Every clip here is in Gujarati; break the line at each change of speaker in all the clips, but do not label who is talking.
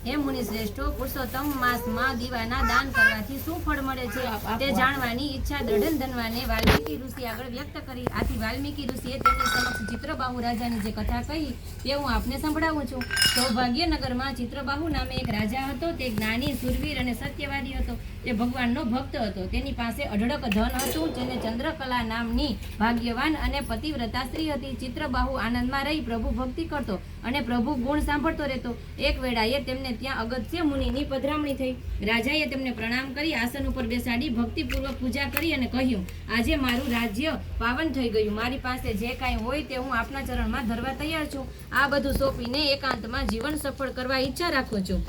હે મુનિ શ્રેષ્ઠો, પુરુષોત્તમ માસમાં દીવાના દાન કરવાથી શું ફળ મળે છે તે જાણવાની ઈચ્છા દઢન ધનવાને વાલ્મીકી ઋષિ આગળ વ્યક્ત કરી. આથી વાલ્મીકી ઋષિએ તેમની સમક્ષ ચિત્રબાહુ રાજાની જે કથા કહી તે હું આપને સંભળાવું છું. સૌભાગ્યનગરમાં ચિત્રબાહુ નામે એક રાજા હતો. તે જ્ઞાની, સુરવીર અને સત્યવાદી હતો. તે ભગવાનનો ભક્ત હતો. તેની પાસે અઢળક ધન હતું. જેને ચંદ્રકલા નામની ભાગ્યવાન અને પતિવ્રતા સ્ત્રી હતી. ચિત્રબાહુ આનંદમાં રહી પ્રભુ ભક્તિ કરતો અને પ્રભુ ગુણ સાંભળતો રહેતો. એક વેળાએ તેમને ત્યાં અગત્ય મુનિની પધરામણી થઈ. રાજાએ તેમને પ્રણામ કરી આસન ઉપર બેસાડી ભક્તિપૂર્વક પૂજા કરી અને કહ્યું, આજે મારું રાજ્ય પાવન થઈ ગયું. મારી પાસે જે કાંઈ હોય તે હું આપના ચરણમાં ધરવા તૈયાર છું. આ બધું સોંપીને એકાંતમાં જીવન સફળ કરવા ઈચ્છા રાખું છું.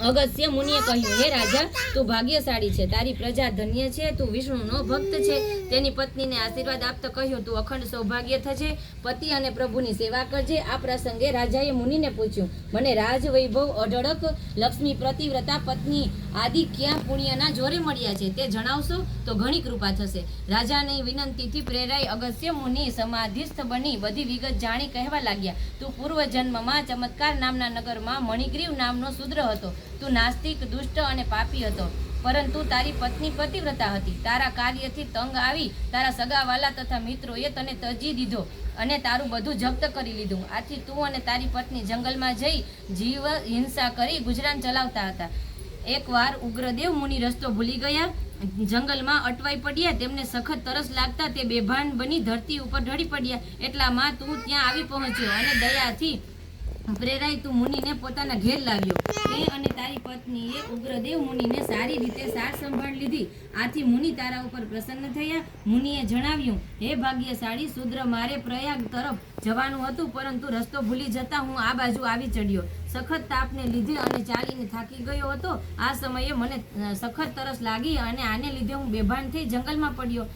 અગસ્ત્ય મુનિએ કહ્યું, હે રાજા, તું ભાગ્યશાળી છે. તારી પ્રજા ધન્ય છે. તું વિષ્ણુનો ભક્ત છે. તેની પત્નીને આશીર્વાદ આપતા કહ્યું, તું અખંડ સૌભાગ્ય થજે. પતિ અને પ્રભુની સેવા કરજે. આ પ્રસંગે રાજાએ મુનિને પૂછ્યું, મને રાજ વૈભવ, અઢળક લક્ષ્મી, પ્રતિવ્રતા પત્ની આદિ ક્યાં પુણ્યના જોરે મળ્યા છે તે જણાવશો તો ઘણી કૃપા થશે. રાજાની વિનંતીથી પ્રેરાઈ અગસ્ત્ય મુનિ સમાધિસ્થ બની બધી વિગત જાણી કહેવા લાગ્યા, તું પૂર્વજન્મમાં ચમત્કાર નામના નગરમાં મણિગ્રીવ નામનો શૂદ્ર હતો. તું નાસ્તિક, દુષ્ટ અને પાપી હતો. પરંતુ તારી પત્ની પતિવ્રતા હતી. તારા કાર્યથી તંગ આવી તારા સગાવાલા તથા મિત્રોએ તને તજી દીધો અને તારું બધું જપ્ત કરી લીધું. આથી તું અને તારી પત્ની જંગલમાં જઈ જીવ હિંસા કરી ગુજરાન ચલાવતા હતા. એકવાર ઉગ્રદેવ મુનિ રસ્તો ભૂલી ગયા, જંગલમાં અટવાઈ પડ્યા. તેમને સખત તરસ લાગતા તે બેભાન બની ધરતી ઉપર ઢળી પડ્યા. એટલામાં તું ત્યાં આવી પહોંચ્યો અને દયાથી પ્રેરાઈ તું મુનિને પોતાના ઘેર લાવ્યો. તે અને તારી પત્નીએ ઉગ્રદેવ મુનિને સારી રીતે સાર સંભાળ લીધી. આથી મુનિ તારા ઉપર પ્રસન્ન થયા. મુનિએ જણાવ્યું, હે ભાગ્યશાળી શૂદ્ર, મારે પ્રયાગ તરફ જવાનું હતું, પરંતુ રસ્તો ભૂલી જતા હું આ બાજુ આવી ચડ્યો. સખત તાપને લીધે અને ચાલીને થાકી ગયો હતો. આ સમયે મને સખત તરસ લાગી અને આને લીધે હું બેભાન થઈ જંગલમાં પડ્યો.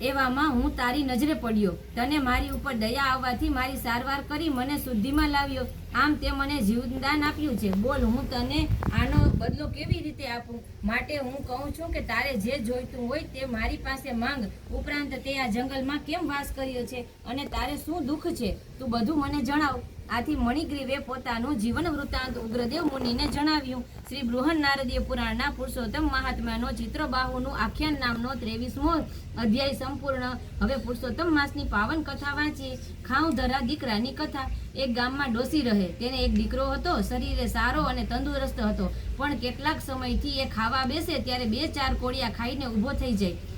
એવામાં હું તારી નજરે પડ્યો. તને મારી ઉપર દયા આવવાથી મારી સારવાર કરી મને શુદ્ધિમાં લાવ્યો. આમ તે મને જીવનદાન આપ્યું છે. બોલ, હું તને આનો બદલો કેવી રીતે આપું? માટે હું કહું છું કે તારે જે જોઈતું હોય તે મારી પાસે માંગ. ઉપરાંત તે આ જંગલમાં કેમ વાસ કર્યો છે અને તારે શું દુઃખ છે, તું બધું મને જણાવ. આથી મણિગ્રીવે પોતાનું જીવન વૃત્તાંત ઉગ્રદેવ મુનિને જણાવ્યું. શ્રી બૃહન નારદીય પુરાણના પુરુષોત્તમ મહાત્માનો ચિત્રબાહુનું આખ્યાન નામનો 23મો અધ્યાય સંપૂર્ણ. હવે પુરુષોત્તમ માસની પાવન કથા વાંચીએ. ખાઉધરા દીકરાની કથા. એક ગામમાં ડોસી રહે. તેને એક દીકરો હતો. શરીરે સારો અને તંદુરસ્ત હતો, પણ કેટલાક સમયથી એ ખાવા બેસે ત્યારે 2-4 કોળિયા ખાઈને ઊભો થઈ જાય.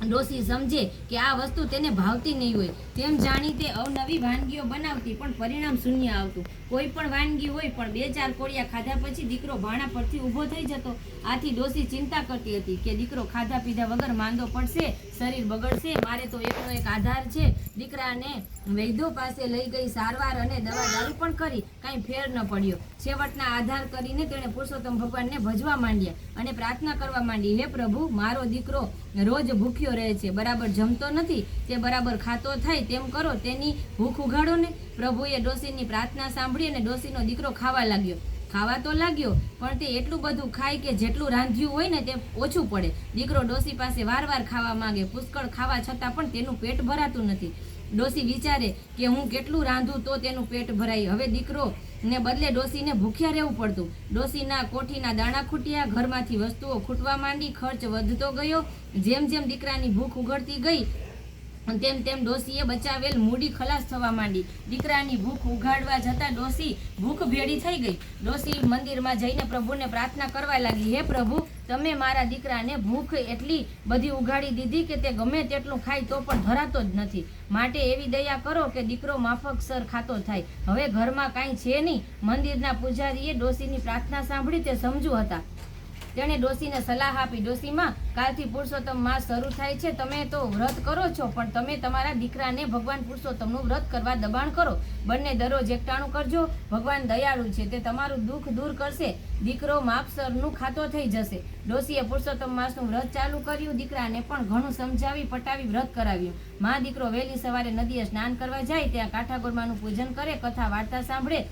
ડોસી સમજે કે આ વસ્તુ તેને ભાવતી નહીં હોય. તેમ જાણી તે અવનવી વાનગીઓ બનાવતી, પણ પરિણામ શૂન્ય આવતું. કોઈ પણ વાનગી હોય પણ 2-4 કોળિયા ખાધા પછી દીકરો ભાણા પરથી ઊભો થઈ જતો. આથી ડોસી ચિંતા કરતી હતી કે દીકરો ખાધા પીધા વગર માંદો પડશે, શરીર બગડશે. મારે તો એકનો એક આધાર છે. દીકરાને વૈદ્યો પાસે લઈ ગઈ, સારવાર અને દવા દારૂ પણ કરી, કાંઈ ફેર ન પડ્યો. છેવટના આધાર કરીને તેણે પુરુષોત્તમ ભગવાનને ભજવા માંડ્યા અને પ્રાર્થના કરવા માંડી, હે પ્રભુ, મારો દીકરો રોજ ભૂખ્યો રહે છે, બરાબર જમતો નથી. તે બરાબર ખાતો થાય તેમ કરો, તેની ભૂખ ઉઘાડો ને. પ્રભુએ ડોસીની પ્રાર્થના સાંભળી અને ડોસીનો દીકરો ખાવા લાગ્યો. ખાવા તો લાગ્યો, પણ તે એટલું બધું ખાય કે જેટલું રાંધ્યું હોય ને તે ઓછું પડે. દીકરો ડોસી પાસે વાર ખાવા માંગે. પુષ્કળ ખાવા છતાં પણ તેનું પેટ ભરાતું નથી. ડોસી વિચારે કે હું કેટલું રાંધું તો તેનું પેટ ભરાય. હવે દીકરો ને બદલે ડોસીને ભૂખ્યા રહેવું પડતું. ડોસીના કોઠીના દાણા ખૂટ્યા, ઘરમાંથી વસ્તુઓ ખૂટવા માંડી, ખર્ચ વધતો ગયો. જેમ જેમ દીકરાની ભૂખ ઉઘડતી ગઈ તેમ તેમ ડોસીએ બચાવેલ મૂડી ખલાસ થવા માંડી. દીકરાની ભૂખ ઉઘાડવા જતા ડોસી ભૂખ ભેડી થઈ ગઈ. ડોસી મંદિરમાં જઈને પ્રભુને પ્રાર્થના કરવા લાગી, હે પ્રભુ, તમે મારા દીકરાને ભૂખ એટલી બધી ઉઘાડી દીધી કે તે ગમે તેટલું ખાય તો પણ ધરાતો જ નથી. માટે એવી દયા કરો કે દીકરો માફકસર ખાતો થાય. હવે ઘરમાં કાંઈ છે નહીં. મંદિરના પૂજારીએ ડોસીની પ્રાર્થના સાંભળી. તે સમજુ હતા. તેણે ડોસીને સલાહ આપી, ડોસીમાં, કાલથી પુરુષોત્તમ માસ શરૂ થાય છે. તમે તો વ્રત કરો છો, પણ તમે તમારા દીકરાને ભગવાન પુરુષોત્તમનું વ્રત કરવા દબાણ કરો. બંને દરરોજ એકટાણું કરજો. ભગવાન દયાળુ છે, તે તમારું દુઃખ દૂર કરશે. દીકરો માપસરનું ખાતો થઈ જશે. ડોસીએ પુરુષોત્તમ માસનું વ્રત ચાલુ કર્યું. દીકરાને પણ ઘણું સમજાવી પટાવી વ્રત કરાવ્યું. મા દીકરો વહેલી સવારે નદીએ સ્નાન કરવા જાય. ત્યાં કાઠાગોરમાનું પૂજન કરે, કથા વાર્તા સાંભળે.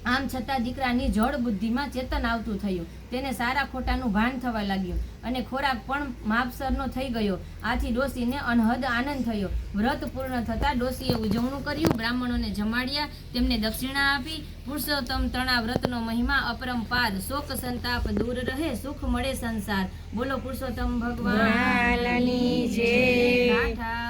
આમ છતાં દીકરાની જળ બુદ્ધિમાં ચેતન આવતું થયું. તેને સારા ખોટાનું ભાન થવા લાગ્યું અને ખોરાક પણ માપસરનો થઈ ગયો. આથી ડોશીને અનહદ આનંદ થયો. વ્રત પૂર્ણ થતાં ડોશીએ ઉજવણું કર્યું, બ્રાહ્મણોને જમાડ્યા, તેમને દક્ષિણા આપી. પુરુષોત્તમ તણા વ્રતનો મહિમા અપરંપાર, શોક સંતાપ દૂર રહે, સુખ મળે સંસાર. બોલો પુરુષોત્તમ ભગવાનની જય.